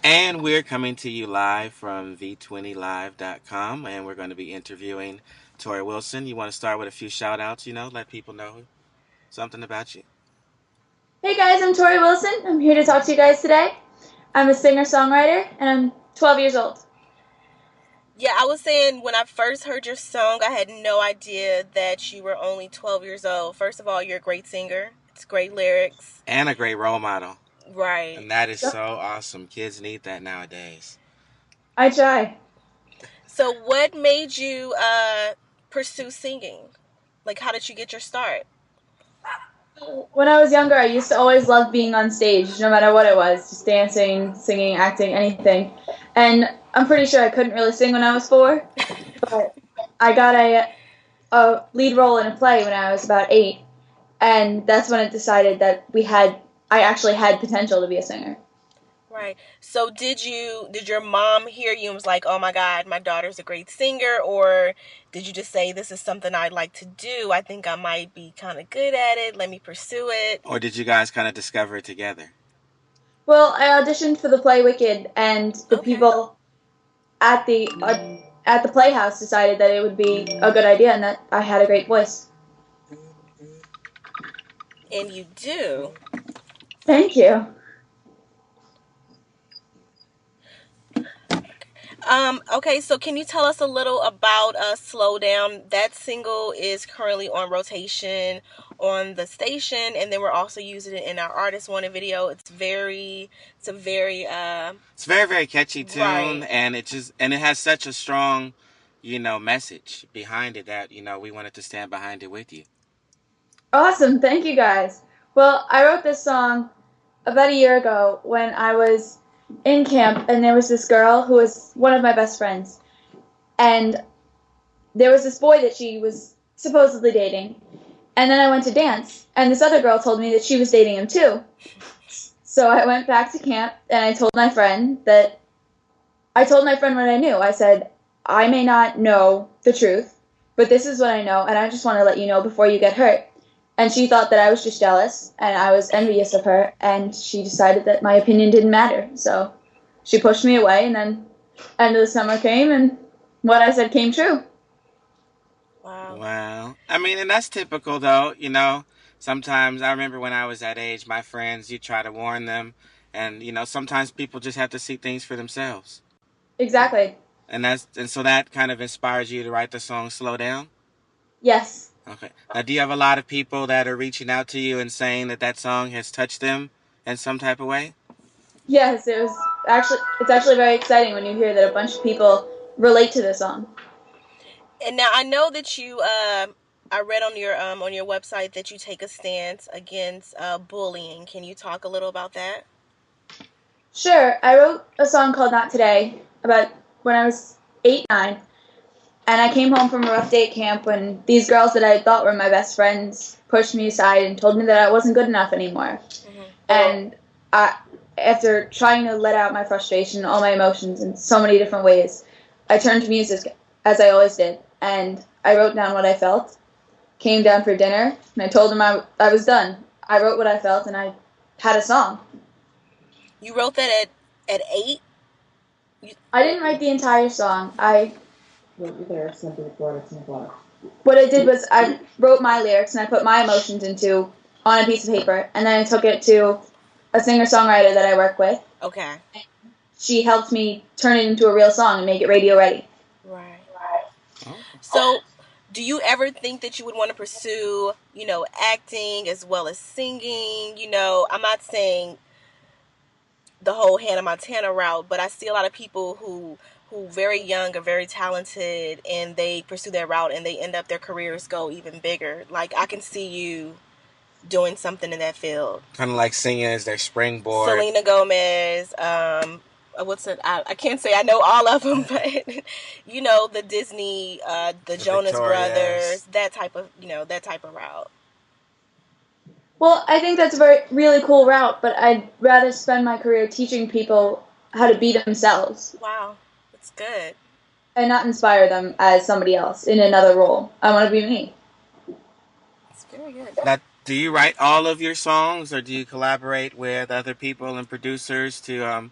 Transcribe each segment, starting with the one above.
And we're coming to you live from v20live.com, and we're going to be interviewing Tori Wilson. You want to start with a few shout outs, let people know something about you? Hey guys, I'm Tori Wilson. I'm here to talk to you guys today. I'm a singer-songwriter and I'm 12 years old. Yeah, I was saying when I first heard your song, I had no idea that you were only 12 years old. First of all, you're a great singer. It's great lyrics. And a great role model. Right. And that is so awesome. Kids need that nowadays. I try. So what made you pursue singing? Like, how did you get your start? When I was younger, I used to always love being on stage, no matter what it was, just dancing, singing, acting, anything. And I'm pretty sure I couldn't really sing when I was 4, but I got a lead role in a play when I was about 8, and that's when it decided that I actually had potential to be a singer. Right. So did your mom hear you and was like, "Oh my God, my daughter's a great singer," or did you just say, "This is something I'd like to do. I think I might be kind of good at it. Let me pursue it." Or did you guys kind of discover it together? Well, I auditioned for the play Wicked, and the people at the Playhouse decided that it would be a good idea and that I had a great voice. And you do. Thank you. Okay, so can you tell us a little about Slow Down? That single is currently on rotation on the station, and then we're also using it in our Artist Wanted video. It's a very It's a very, very catchy tune, right. and it has such a strong, message behind it that, we wanted to stand behind it with you. Awesome. Thank you, guys. Well, I wrote this song about a year ago when I was in camp, and there was this girl who was one of my best friends. And there was this boy that she was supposedly dating. And then I went to dance, and this other girl told me that she was dating him too. So I went back to camp, and I told my friend what I knew. I said, I may not know the truth, but this is what I know, and I just want to let you know before you get hurt. And she thought that I was just jealous, and I was envious of her, and she decided that my opinion didn't matter. So she pushed me away, and then end of the summer came, and what I said came true. Wow. I mean, and that's typical, though, Sometimes I remember when I was that age, my friends, you try to warn them, and, sometimes people just have to see things for themselves. Exactly. And so that kind of inspires you to write the song Slow Down? Yes. Okay. Now, do you have a lot of people that are reaching out to you and saying that song has touched them in some type of way? Yes, it's actually very exciting when you hear that a bunch of people relate to the song. And now I know that you I read on your website that you take a stance against bullying. Can you talk a little about that? Sure. I wrote a song called Not Today about when I was 8, 9, and I came home from a rough day at camp when these girls that I thought were my best friends pushed me aside and told me that I wasn't good enough anymore. Mm-hmm. And after trying to let out my frustration, all my emotions in so many different ways, I turned to music, as I always did, and I wrote down what I felt, came down for dinner, and I told them I was done. I wrote what I felt, and I had a song. You wrote that at 8? I didn't write the entire song. I wrote the lyrics and did words and blah. What I did was I wrote my lyrics and I put my emotions on a piece of paper, and then I took it to a singer-songwriter that I work with. Okay. She helped me turn it into a real song and make it radio ready. Right. So, do you ever think that you would want to pursue, acting as well as singing? I'm not saying the whole Hannah Montana route, but I see a lot of people who very young are very talented and they pursue that route and they end up their careers go even bigger. Like, I can see you doing something in that field. Kind of like singing as their springboard. Selena Gomez, what's it? I can't say I know all of them, but the Disney, the Jonas Brothers, that type of route. Well, I think that's a really cool route, but I'd rather spend my career teaching people how to be themselves. Wow, that's good. And not inspire them as somebody else in another role. I want to be me. That's very good. Now, do you write all of your songs, or do you collaborate with other people and producers to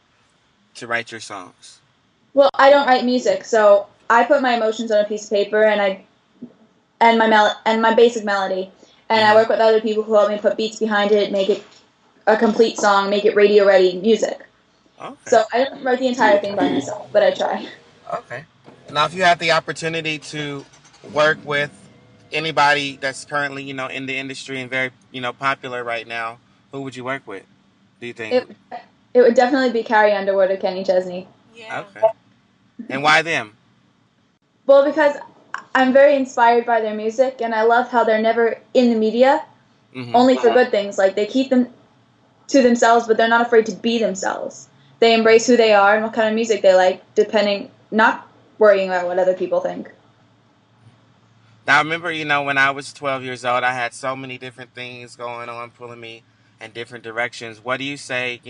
to write your songs? Well, I don't write music, so I put my emotions on a piece of paper and my basic melody, and I work with other people who help me put beats behind it, make it a complete song, make it radio ready music. Okay. So I don't write the entire thing by myself, but I try. Okay. Now, if you had the opportunity to work with anybody that's currently, in the industry and very, popular right now, who would you work with? Do you think? It would definitely be Carrie Underwood or Kenny Chesney. Yeah. Okay. And why them? Well, because I'm very inspired by their music, and I love how they're never in the media, only for good things. Like, they keep them to themselves, but they're not afraid to be themselves. They embrace who they are and what kind of music they like, not worrying about what other people think. Now, I remember, when I was 12 years old, I had so many different things going on, pulling me in different directions. What do you say,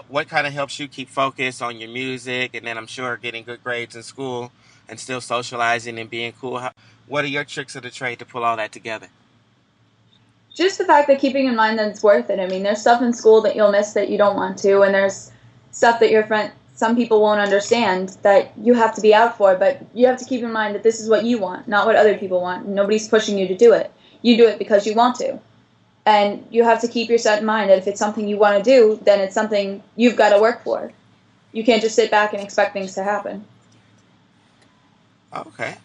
what kind of helps you keep focus on your music, and then I'm sure getting good grades in school and still socializing and being cool? What are your tricks of the trade to pull all that together? Just the fact that keeping in mind that it's worth it. I mean, there's stuff in school that you'll miss that you don't want to, and there's stuff that some people won't understand that you have to be out for, but you have to keep in mind that this is what you want, not what other people want. Nobody's pushing you to do it. You do it because you want to. And you have to keep your set in mind that if it's something you want to do, then it's something you've got to work for. You can't just sit back and expect things to happen. Okay.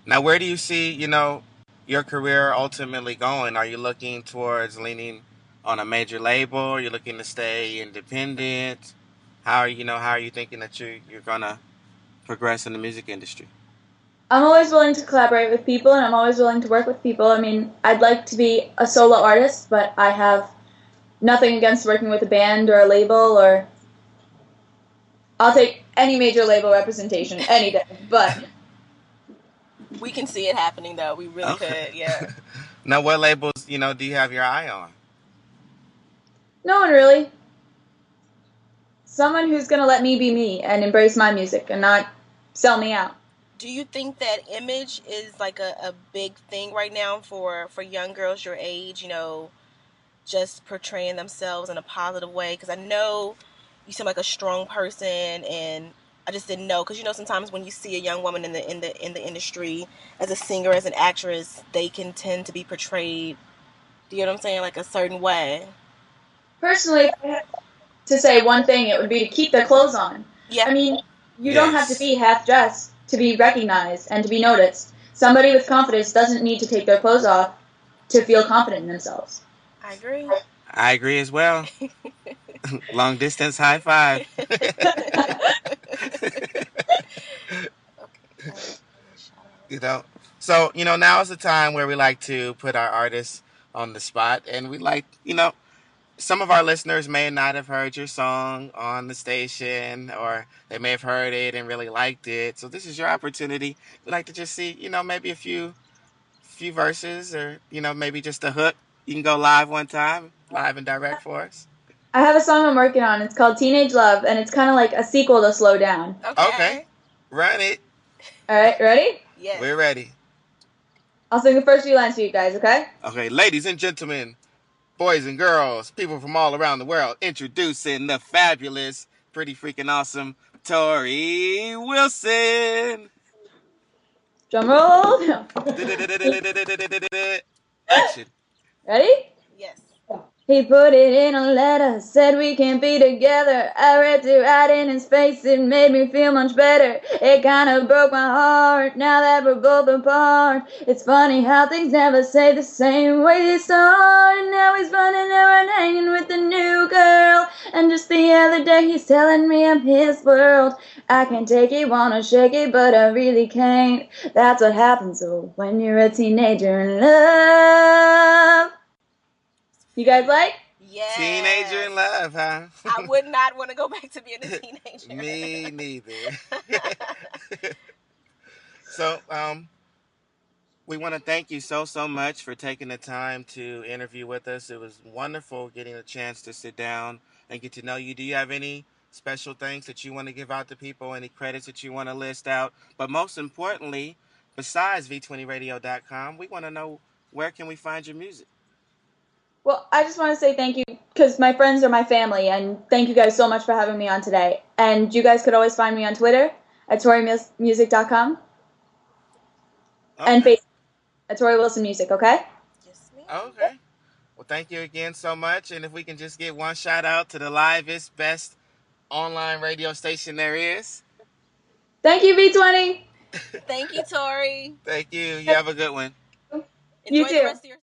Now, where do you see, your career ultimately going? Are you looking towards leaning on a major label? Are you looking to stay independent? How are you thinking that you're gonna progress in the music industry? I'm always willing to collaborate with people, and I'm always willing to work with people. I mean, I'd like to be a solo artist, but I have nothing against working with a band or a label, or I'll take any major label representation any day, but we can see it happening, though. We really could, yeah. Now, what labels, do you have your eye on? no one really. Someone who's going to let me be me and embrace my music and not sell me out. Do you think that image is like a big thing right now for young girls your age, just portraying themselves in a positive way? Because I know you seem like a strong person, and I just didn't know, because sometimes when you see a young woman in the industry as a singer, as an actress, they can tend to be portrayed, do you know what I'm saying, like a certain way. Personally, if I had to say one thing, it would be to keep their clothes on. Yeah. I mean, you don't have to be half dressed to be recognized and to be noticed. Somebody with confidence doesn't need to take their clothes off to feel confident in themselves. I agree. I agree as well. Long distance high five. So, now is the time where we like to put our artists on the spot, and we like, some of our listeners may not have heard your song on the station, or they may have heard it and really liked it. So this is your opportunity. We'd like to just see, maybe a few verses, or, maybe just a hook. You can go live one time, live and direct for us. I have a song I'm working on. It's called Teenage Love, and it's kind of like a sequel to Slow Down. Okay. Run it. All right, ready? Yes. We're ready. I'll sing the first few lines for you guys, okay? Okay, ladies and gentlemen, boys and girls, people from all around the world, introducing the fabulous, pretty freaking awesome Tori Wilson. Drum roll. Action. Ready? Yes. He put it in a letter, said we can't be together. I read the writing in his face, it made me feel much better. It kinda broke my heart, now that we're both apart. It's funny how things never stay the same way they start. Now he's running around hanging with a new girl, and just the other day he's telling me I'm his world. I can't take it, wanna shake it, but I really can't. That's what happens when you're a teenager in love. You guys like? Yeah. Teenager in love, huh? I would not want to go back to being a teenager. Me neither. So, we want to thank you so much for taking the time to interview with us. It was wonderful getting a chance to sit down and get to know you. Do you have any special things that you want to give out to people? Any credits that you want to list out? But most importantly, besides v20radio.com, we want to know, where can we find your music? Well, I just want to say thank you because my friends are my family, and thank you guys so much for having me on today. And you guys could always find me on Twitter at ToriMusic.com and Okay. Facebook at Tori Wilson Music, okay? Yes, ma'am. Okay. Well, thank you again so much. And if we can just get one shout out to the livest, best online radio station there is. Thank you, V20. Thank you, Tori. Thank you. You have a good one. You Enjoy the too. rest of your